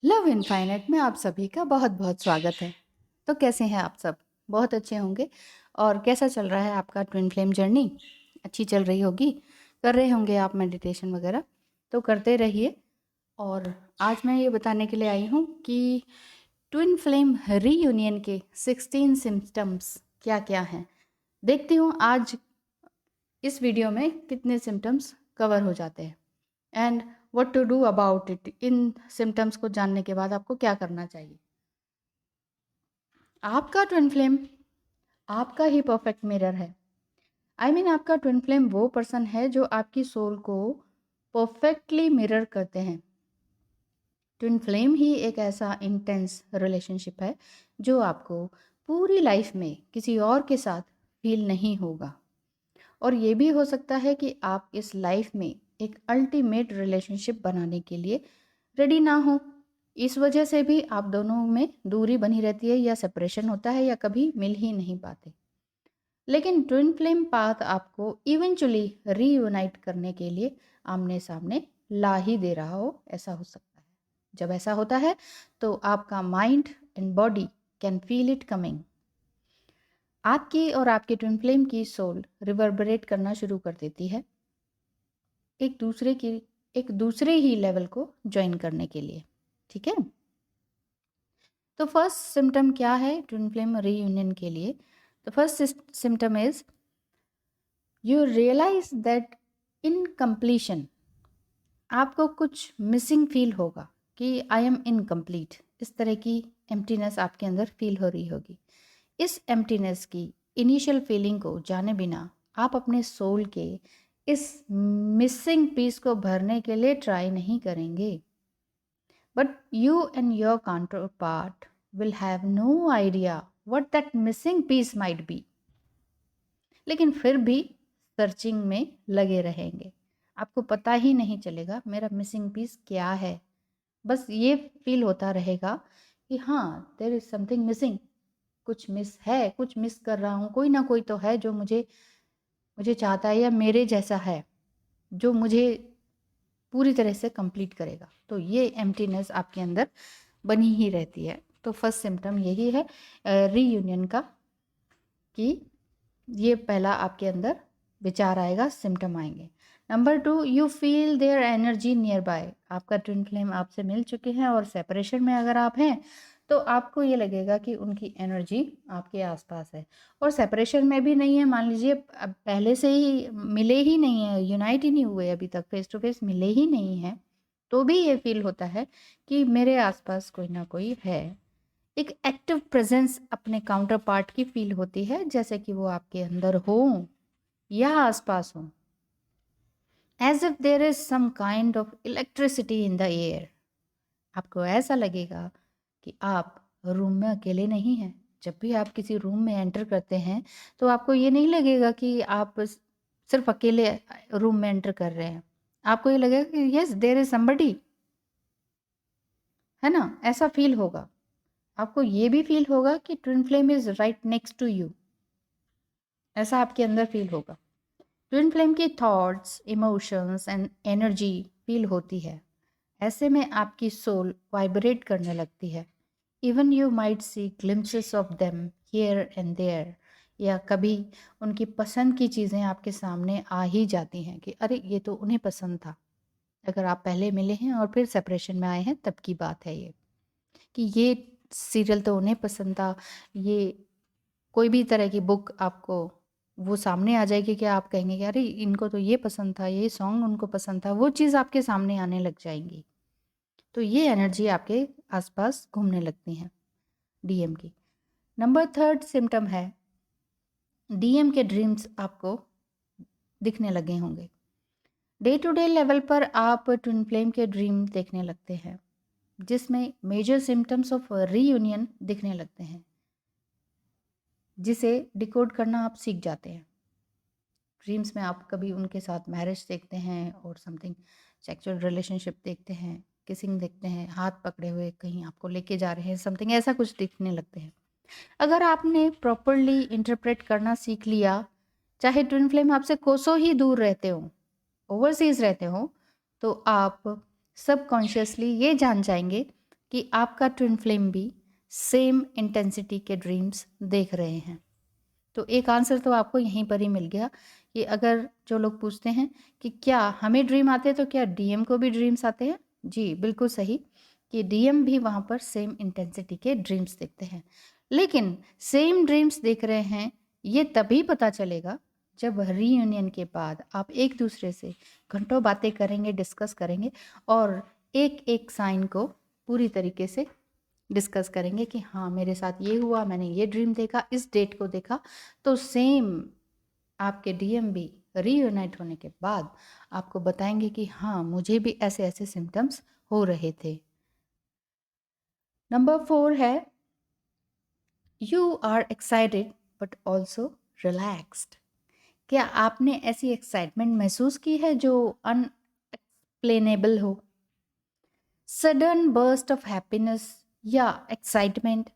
Love infinite में आप सभी का बहुत बहुत स्वागत है। तो कैसे हैं आप सब? बहुत अच्छे होंगे। और कैसा चल रहा है आपका ट्विन फ्लेम जर्नी? अच्छी चल रही होगी। कर रहे होंगे आप मेडिटेशन वगैरह, तो करते रहिए। और आज मैं ये बताने के लिए आई हूँ कि ट्विन फ्लेम रीयूनियन के 16 सिम्टम्स क्या क्या हैं। देखती हूँ आज इस वीडियो में कितने सिम्टम्स कवर हो जाते हैं and what to do about it. इन सिम्टम्स को जानने के बाद आपको क्या करना चाहिए। आपका ट्विन फ्लेम आपका ही परफेक्ट मिरर है। आपका ट्विन फ्लेम वो पर्सन है जो आपकी सोल को परफेक्टली मिरर करते हैं। ट्विन फ्लेम ही एक ऐसा इंटेंस रिलेशनशिप है जो आपको पूरी लाइफ में किसी और के साथ फील नहीं होगा। और ये भी हो सकता है कि आप इस लाइफ में एक अल्टीमेट रिलेशनशिप बनाने के लिए रेडी ना हो। इस वजह से भी आप दोनों में दूरी बनी रहती है, या सेपरेशन होता है, या कभी मिल ही नहीं पाते। लेकिन ट्विन फ्लेम पाथ आपको इवेंचुअली रीयूनाइट करने के लिए आमने सामने ला ही दे रहा हो, ऐसा हो सकता है। जब ऐसा होता है तो आपका mind and body can feel it coming. आपकी और आपके ट्विन फ्लेम की सोल रिवर्बरेट करना शुरू कर देती है एक दूसरे की एक दूसरे ही लेवल को ज्वाइन करने के लिए। ठीक है। तो फर्स्ट सिम्टम क्या है ट्विन फ्लेम रीयूनियन के लिए? The first symptom is you realise that in completion आपको कुछ मिसिंग फील होगा कि आई एम इनकम्प्लीट। इस तरह की एम्प्टीनेस आपके अंदर फील हो रही होगी। इस एम्प्टीनेस की इनिशियल फीलिंग को जाने बिना आप अपने सोल के इस मिसिंग पीस को भरने के लिए ट्राई नहीं करेंगे। But you and your counterpart will have no idea what that missing piece might be। लेकिन फिर भी सर्चिंग में लगे रहेंगे। आपको पता ही नहीं चलेगा मेरा मिसिंग पीस क्या है। बस ये फील होता रहेगा कि हाँ, देयर इज समथिंग मिसिंग। कुछ मिस है, कुछ मिस कर रहा हूँ। कोई ना कोई तो है जो मुझे मुझे चाहता है, या मेरे जैसा है जो मुझे पूरी तरह से कंप्लीट करेगा। तो ये एम्प्टीनेस आपके अंदर बनी ही रहती है। तो फर्स्ट सिम्टम यही है रीयूनियन का, कि ये पहला आपके अंदर विचार आएगा, सिम्टम आएंगे। Number 2, you feel their energy near by. आपका ट्विन फ्लेम आपसे मिल चुके हैं और सेपरेशन में अगर आप हैं तो आपको ये लगेगा कि उनकी एनर्जी आपके आसपास है। और सेपरेशन में भी नहीं है, मान लीजिए अब पहले से ही मिले ही नहीं है, यूनाइट ही नहीं हुए, अभी तक फेस टू फेस मिले ही नहीं हैं, तो भी ये फील होता है कि मेरे आसपास कोई ना कोई है। एक एक्टिव प्रेजेंस अपने काउंटर पार्ट की फील होती है, जैसे कि वो आपके अंदर हो या आसपास हो। As if there is some kind of electricity in the air. आपको ऐसा लगेगा कि आप रूम में अकेले नहीं हैं। जब भी आप किसी रूम में एंटर करते हैं तो आपको ये नहीं लगेगा कि आप सिर्फ अकेले रूम में एंटर कर रहे हैं। आपको ये लगेगा कि यस, देयर इज समबडी, है ना? ऐसा फील होगा। आपको ये भी फील होगा कि twin flame is right next to you. ऐसा आपके अंदर फील होगा। ट्विन फ्लेम की thoughts, emotions and energy feel होती है। ऐसे में आपकी सोल वाइब्रेट करने लगती है। Even you might see glimpses of them here and there. या कभी उनकी पसंद की चीज़ें आपके सामने आ ही जाती हैं कि अरे, ये तो उन्हें पसंद था। अगर आप पहले मिले हैं और फिर सेपरेशन में आए हैं तब की बात है ये, कि ये सीरियल तो उन्हें पसंद था। ये कोई भी तरह की बुक आपको वो सामने आ जाएगी कि आप कहेंगे कि अरे, इनको तो ये पसंद था, ये सॉन्ग उनको पसंद था, वो चीज़ आपके सामने आने लग जाएंगी। तो ये एनर्जी आपके आसपास घूमने लगती हैं डीएम की। नंबर थर्ड सिम्टम है डीएम के ड्रीम्स आपको दिखने लगे होंगे। डे टू डे लेवल पर आप ट्विन फ्लेम के ड्रीम देखने लगते हैं, जिसमें मेजर सिम्टम्स ऑफ रीयूनियन दिखने लगते हैं, जिसे डिकोड करना आप सीख जाते हैं। ड्रीम्स में आप कभी उनके साथ मैरिज देखते हैं और समथिंग सेक्सुअल रिलेशनशिप देखते हैं, किसिंग देखते हैं, हाथ पकड़े हुए कहीं आपको लेके जा रहे हैं, समथिंग ऐसा कुछ दिखने लगते हैं। अगर आपने प्रॉपरली इंटरप्रेट करना सीख लिया, चाहे ट्विन फ्लेम आपसे कोसों ही दूर रहते हो, ओवरसीज रहते हो, तो आप सबकॉन्शियसली ये जान जाएंगे कि आपका ट्विन फ्लेम भी सेम इंटेंसिटी के ड्रीम्स देख रहे हैं। तो एक आंसर तो आपको यहीं पर ही मिल गया कि अगर जो लोग पूछते हैं कि क्या हमें ड्रीम आते हैं तो क्या डीएम को भी ड्रीम्स आते हैं, जी बिल्कुल सही कि डीएम भी वहाँ पर सेम इंटेंसिटी के ड्रीम्स देखते हैं। लेकिन सेम ड्रीम्स देख रहे हैं ये तभी पता चलेगा जब रीयूनियन के बाद आप एक दूसरे से घंटों बातें करेंगे, डिस्कस करेंगे और एक एक साइन को पूरी तरीके से डिस्कस करेंगे कि हाँ मेरे साथ ये हुआ, मैंने ये ड्रीम देखा, इस डेट को देखा। तो सेम आपके डीएम भी रीयूनाइट होने के बाद आपको बताएंगे कि हाँ मुझे भी ऐसे ऐसे सिम्टम्स हो रहे थे। नंबर 4 है you are excited but also relaxed. क्या आपने ऐसी एक्साइटमेंट महसूस की है जो अनएक्सप्लेनेबल हो? सडन बर्स्ट ऑफ हैप्पीनेस या एक्साइटमेंट,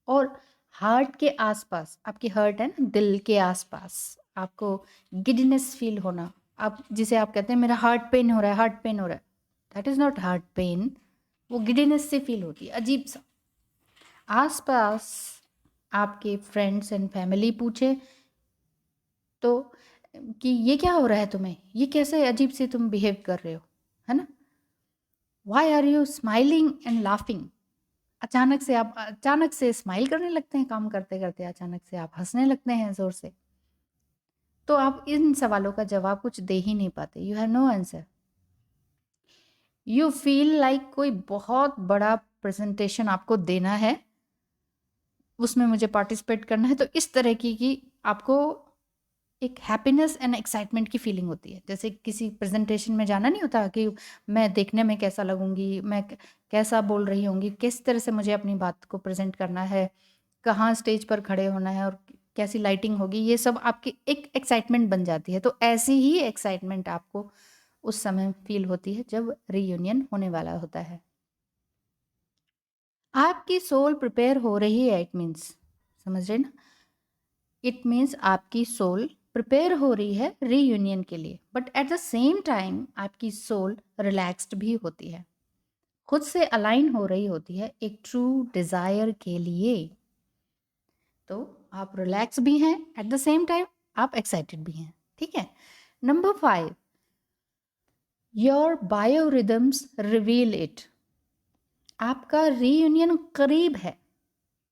और हार्ट के आसपास, आपकी हार्ट है ना, दिल के आसपास आपको गिडनेस फील होना, आप जिसे आप कहते हैं मेरा हार्ट पेन हो रहा है, हार्ट पेन हो रहा है, that is not heart pen, वो गिडनेस से फील होती है अजीब सा। आसपास आपके फ्रेंड्स एंड फैमिली पूछे तो कि ये क्या हो रहा है तुम्हें, ये कैसे अजीब से तुम बिहेव कर रहे हो, है ना, why are you smiling and laughing, अचानक से स्माइल करने लगते हैं काम करते करते, अचानक से आप हंसने लगते हैं ज़ोर से। तो आप इन सवालों का जवाब कुछ दे ही नहीं पाते, you have no answer. You feel like कोई बहुत बड़ा प्रेजेंटेशन आपको देना है, उसमें मुझे पार्टिसिपेट करना है, तो इस तरह की आपको एक हैप्पीनेस एंड एक्साइटमेंट की फीलिंग होती है। जैसे किसी प्रेजेंटेशन में जाना नहीं होता कि मैं देखने में कैसा लगूंगी, मैं कैसा बोल रही होंगी, किस तरह से मुझे अपनी बात को प्रेजेंट करना है, कहाँ स्टेज पर खड़े होना है और कैसी लाइटिंग होगी, ये सब आपकी एक एक्साइटमेंट बन जाती है। तो ऐसी ही एक्साइटमेंट आपको उस समय फील होती है जब रीयूनियन होने वाला होता है। आपकी सोल प्रिपेयर हो रही है, इट मीन्स, समझ रहे ना, इट मीन्स आपकी सोल प्रिपेयर हो रही है रीयूनियन के लिए, but at the same time आपकी सोल रिलैक्स्ड भी होती है, खुद से अलाइन हो रही होती है एक ट्रू डिज़ायर के लिए। तो आप रिलैक्स भी हैं, एट द सेम टाइम आप एक्साइटेड भी हैं, ठीक है। Number 5, your biorhythms reveal it. आपका रीयूनियन करीब है,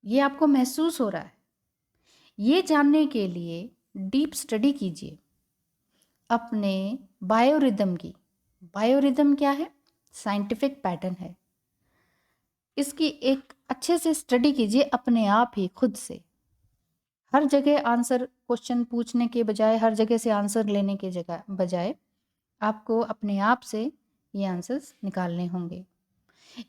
ये आपको महसूस हो रहा है। ये जानने के लिए डीप स्टडी कीजिए अपने बायोरिदम की। बायोरिदम क्या है? साइंटिफिक पैटर्न है। इसकी एक अच्छे से स्टडी कीजिए अपने आप ही, खुद से। हर जगह आंसर क्वेश्चन पूछने के बजाय, हर जगह से आंसर लेने के जगह बजाय आपको अपने आप से ये आंसर्स निकालने होंगे।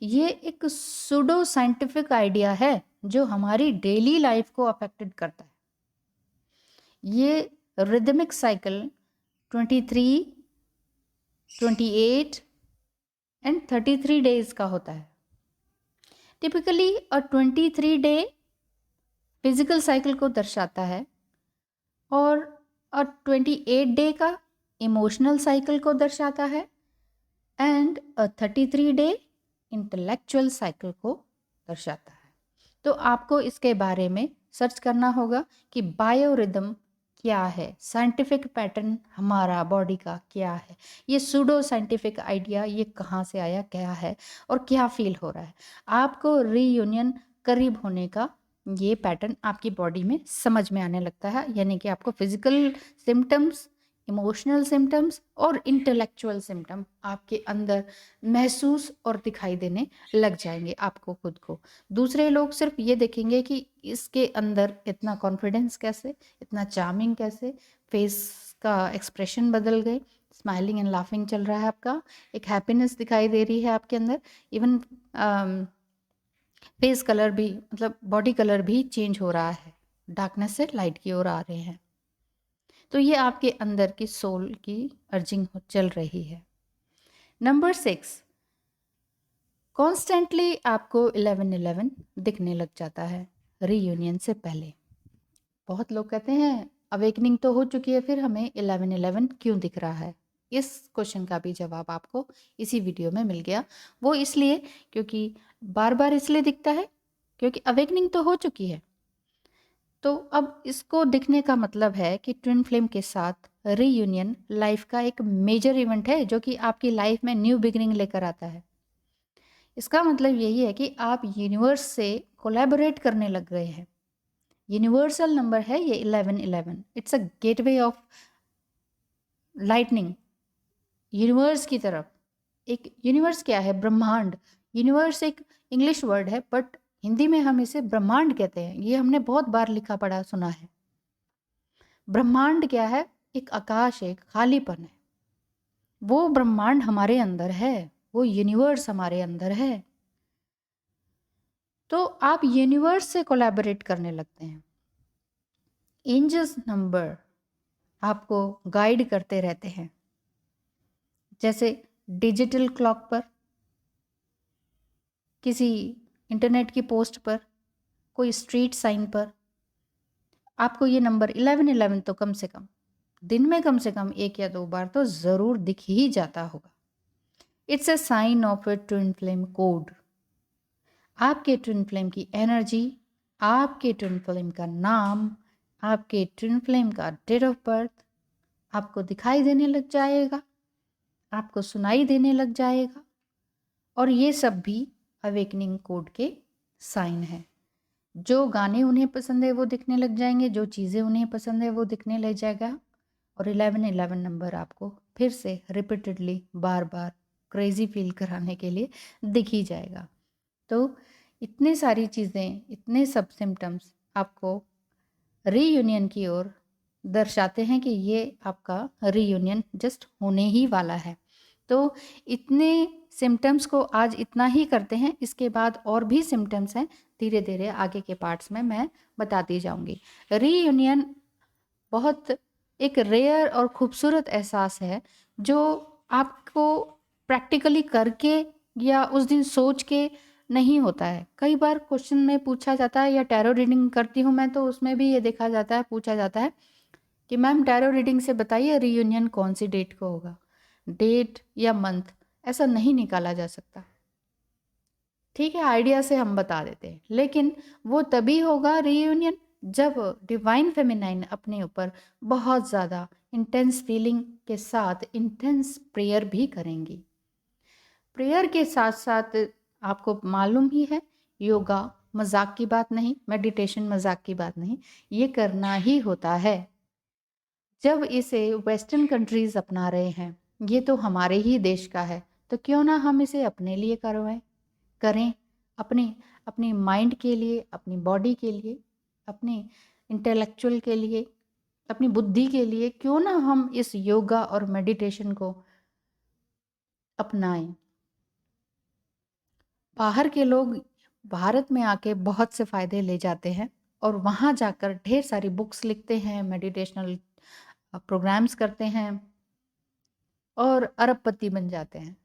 ये एक सुडो साइंटिफिक आइडिया है जो हमारी डेली लाइफ को अफेक्टेड करता है। ये रिदमिक साइकिल 23, 28 एंड 33 डेज का होता है। टिपिकली 23 डे फिजिकल साइकिल को दर्शाता है और 28 डे का इमोशनल साइकिल को दर्शाता है एंड 33 डे इंटेलेक्चुअल साइकिल को दर्शाता है। तो आपको इसके बारे में सर्च करना होगा कि बायोरिदम क्या है, साइंटिफिक पैटर्न हमारा बॉडी का क्या है, ये सूडो साइंटिफिक आइडिया ये कहाँ से आया, क्या है और क्या फील हो रहा है। आपको रीयूनियन करीब होने का ये पैटर्न आपकी बॉडी में समझ में आने लगता है, यानी कि आपको फिजिकल सिम्टम्स, इमोशनल सिम्टम्स और इंटेलेक्चुअल सिम्टम आपके अंदर महसूस और दिखाई देने लग जाएंगे आपको खुद को। दूसरे लोग सिर्फ ये देखेंगे कि इसके अंदर इतना कॉन्फिडेंस कैसे, इतना चार्मिंग कैसे, फेस का एक्सप्रेशन बदल गए, स्माइलिंग एंड लाफिंग चल रहा है आपका, एक हैप्पीनेस दिखाई दे रही है आपके अंदर, इवन फेस कलर भी, मतलब बॉडी कलर भी चेंज हो रहा है, डार्कनेस से लाइट की ओर आ रहे हैं। तो ये आपके अंदर की सोल की अर्जिंग चल रही है। नंबर 6, कॉन्स्टेंटली आपको 11:11 दिखने लग जाता है रीयूनियन से पहले। बहुत लोग कहते हैं अवेकनिंग तो हो चुकी है, फिर हमें 11:11 क्यों दिख रहा है? इस क्वेश्चन का भी जवाब आपको इसी वीडियो में मिल गया। वो इसलिए क्योंकि बार-बार इसलिए दिखता है क्योंकि अवेकनिंग तो हो चुकी है। तो अब इसको दिखने का मतलब है कि ट्विन फ्लेम के साथ रीयूनियन लाइफ का एक मेजर इवेंट है जो कि आपकी लाइफ में न्यू बिगिनिंग लेकर आता है। इसका मतलब यही है कि आप यूनिवर्स से कोलैबोरेट करने लग गए हैं। यूनिवर्सल नंबर है ये 1111। It's a gateway of lightning universe की तरफ। एक यूनिवर्स क्या है? ब्रह्मांड। यूनिवर्स एक इंग्लिश वर्ड है बट हिंदी में हम इसे ब्रह्मांड कहते हैं। ये हमने बहुत बार लिखा पढ़ा सुना है। ब्रह्मांड क्या है? एक आकाश है, एक खालीपन है। वो ब्रह्मांड हमारे अंदर है, वो यूनिवर्स हमारे अंदर है। तो आप यूनिवर्स से कोलैबोरेट करने लगते हैं। एंजल्स नंबर आपको गाइड करते रहते हैं, जैसे डिजिटल क्लॉक पर, किसी इंटरनेट की पोस्ट पर, कोई स्ट्रीट साइन पर। आपको ये नंबर 1111 तो कम से कम दिन में कम से कम 1 या 2 बार तो ज़रूर दिख ही जाता होगा। It's a sign of a twin flame code. आपके ट्विन फ्लेम की एनर्जी, आपके ट्विन फ्लेम का नाम, आपके ट्विन फ्लेम का डेट ऑफ बर्थ आपको दिखाई देने लग जाएगा, आपको सुनाई देने लग जाएगा। और ये सब भी अवेकनिंग कोड के साइन है। जो गाने उन्हें पसंद है वो दिखने लग जाएंगे, जो चीज़ें उन्हें पसंद है वो दिखने लग जाएगा। और 1111 नंबर आपको फिर से रिपीटेडली बार बार क्रेजी फील कराने के लिए दिख ही जाएगा। तो इतने सारी चीज़ें, इतने सब सिम्टम्स आपको रीयूनियन की ओर दर्शाते हैं कि ये आपका रीयूनियन जस्ट होने ही वाला है। तो इतने सिम्टम्स को आज इतना ही करते हैं। इसके बाद और भी सिम्टम्स हैं, धीरे धीरे आगे के पार्ट्स में मैं बताती जाऊंगी। रीयूनियन बहुत एक रेयर और खूबसूरत एहसास है जो आपको प्रैक्टिकली करके या उस दिन सोच के नहीं होता है। कई बार क्वेश्चन में पूछा जाता है, या टैरो रीडिंग करती हूँ मैं तो उसमें भी ये देखा जाता है, पूछा जाता है कि मैम टैरो रीडिंग से बताइए रीयूनियन कौन सी डेट को होगा। डेट या मंथ ऐसा नहीं निकाला जा सकता। ठीक है, आइडिया से हम बता देते हैं, लेकिन वो तभी होगा रीयूनियन जब डिवाइन फेमिनाइन अपने ऊपर बहुत ज़्यादा इंटेंस फीलिंग के साथ इंटेंस प्रेयर भी करेंगी। प्रेयर के साथ साथ आपको मालूम ही है, योगा मजाक की बात नहीं, मेडिटेशन मजाक की बात नहीं, ये करना ही होता है। जब इसे वेस्टर्न कंट्रीज अपना रहे हैं, ये तो हमारे ही देश का है, तो क्यों ना हम इसे अपने लिए करवाएं, करें, अपने अपने माइंड के लिए, अपनी बॉडी के लिए, अपने इंटेलेक्चुअल के लिए, अपनी बुद्धि के लिए क्यों ना हम इस योगा और मेडिटेशन को अपनाएं। बाहर के लोग भारत में आके बहुत से फ़ायदे ले जाते हैं और वहाँ जाकर ढेर सारी बुक्स लिखते हैं, मेडिटेशनल प्रोग्राम्स करते हैं और अरबपति बन जाते हैं।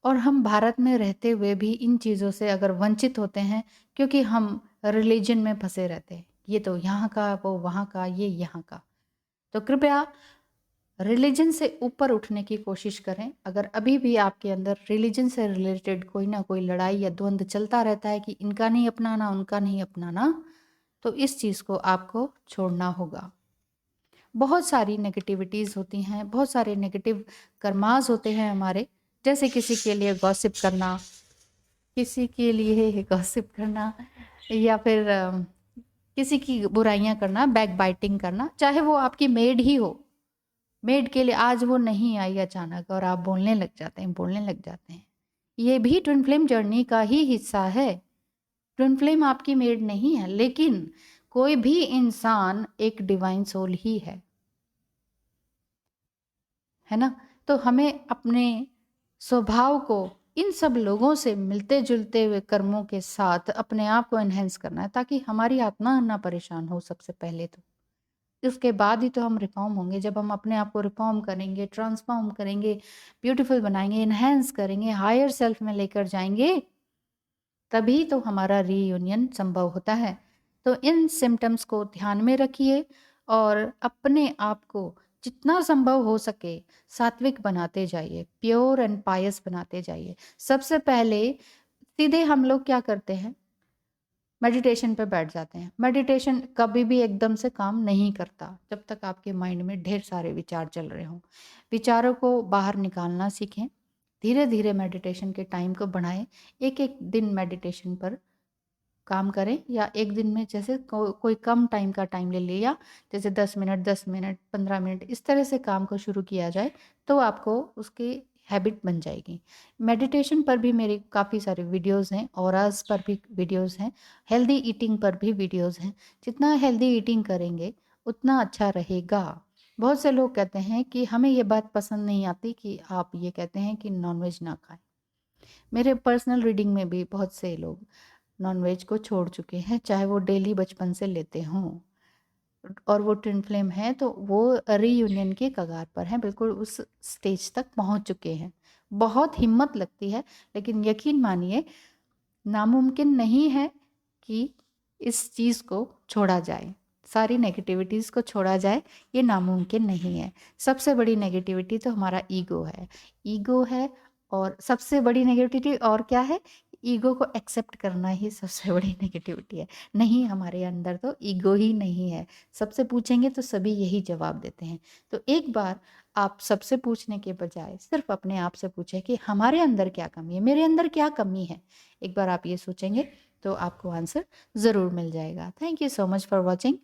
और हम भारत में रहते हुए भी इन चीज़ों से अगर वंचित होते हैं क्योंकि हम रिलीजन में फंसे रहते हैं, ये तो यहाँ का, वो वहाँ का, ये यहाँ का। तो कृपया रिलीजन से ऊपर उठने की कोशिश करें। अगर अभी भी आपके अंदर रिलीजन से रिलेटेड कोई ना कोई लड़ाई या द्वंद्व चलता रहता है कि इनका नहीं अपनाना, उनका नहीं अपनाना, तो इस चीज़ को आपको छोड़ना होगा। बहुत सारी नेगेटिविटीज़ होती हैं, बहुत सारे नेगेटिव कर्मास होते हैं हमारे, जैसे किसी के लिए गॉसिप करना, किसी के लिए गॉसिप करना, या फिर किसी की बुराइयां करना, बैक बाइटिंग करना, चाहे वो आपकी मेड ही हो। मेड के लिए आज वो नहीं आई अचानक और आप बोलने लग जाते हैं, बोलने लग जाते हैं। ये भी ट्विन फ्लेम जर्नी का ही हिस्सा है। ट्विन फ्लेम आपकी मेड नहीं है, लेकिन कोई भी इंसान एक डिवाइन सोल ही है ना। तो हमें अपने स्वभाव को इन सब लोगों से मिलते जुलते हुए कर्मों के साथ अपने आप को एनहेंस करना है, ताकि हमारी आत्मा ना परेशान हो सबसे पहले तो। उसके बाद ही तो हम रिफॉर्म होंगे। जब हम अपने आप को रिफॉर्म करेंगे, ट्रांसफॉर्म करेंगे, ब्यूटीफुल बनाएंगे, इन्हेंस करेंगे, हायर सेल्फ में लेकर जाएंगे, तभी तो हमारा रीयूनियन संभव होता है। तो इन सिम्टम्स को ध्यान में रखिए और अपने आप को जितना संभव हो सके सात्विक बनाते जाइए, प्योर एंड पायस बनाते जाइए। सबसे पहले सीधे हम लोग क्या करते हैं, मेडिटेशन पे बैठ जाते हैं। मेडिटेशन कभी भी एकदम से काम नहीं करता, जब तक आपके माइंड में ढेर सारे विचार चल रहे हों। विचारों को बाहर निकालना सीखें, धीरे-धीरे मेडिटेशन के टाइम को बढ़ाएँ। एक-एक दिन मेडिटेशन पर काम करें, या एक दिन में जैसे कोई कम टाइम का टाइम ले लिया, जैसे 10 मिनट 15 मिनट इस तरह से काम को शुरू किया जाए, तो आपको उसकी हैबिट बन जाएगी। मेडिटेशन पर भी मेरे काफ़ी सारे वीडियोज़ हैं, ऑराज़ पर भी वीडियोज़ हैं, हेल्दी ईटिंग पर भी वीडियोज़ हैं। जितना हेल्दी ईटिंग करेंगे उतना अच्छा रहेगा। बहुत से लोग कहते हैं कि हमें ये बात पसंद नहीं आती कि आप ये कहते हैं कि नॉनवेज ना खाएँ। मेरे पर्सनल रीडिंग में भी बहुत से लोग नॉनवेज को छोड़ चुके हैं, चाहे वो डेली बचपन से लेते हों, और वो ट्विन फ्लेम है तो वो रीयूनियन के कगार पर हैं, बिल्कुल उस स्टेज तक पहुंच चुके हैं। बहुत हिम्मत लगती है, लेकिन यकीन मानिए नामुमकिन नहीं है कि इस चीज़ को छोड़ा जाए, सारी नेगेटिविटीज़ को छोड़ा जाए, ये नामुमकिन नहीं है। सबसे बड़ी नेगेटिविटी तो हमारा ईगो है, और सबसे बड़ी नेगेटिविटी और क्या है? ईगो को एक्सेप्ट करना ही सबसे बड़ी नेगेटिविटी है। नहीं, हमारे अंदर तो ईगो ही नहीं है। सबसे पूछेंगे तो सभी यही जवाब देते हैं। तो एक बार आप सबसे पूछने के बजाय सिर्फ अपने आप से पूछें कि हमारे अंदर क्या कमी है? मेरे अंदर क्या कमी है? एक बार आप ये सोचेंगे तो आपको आंसर ज़रूर मिल जाएगा। Thank you so much for watching.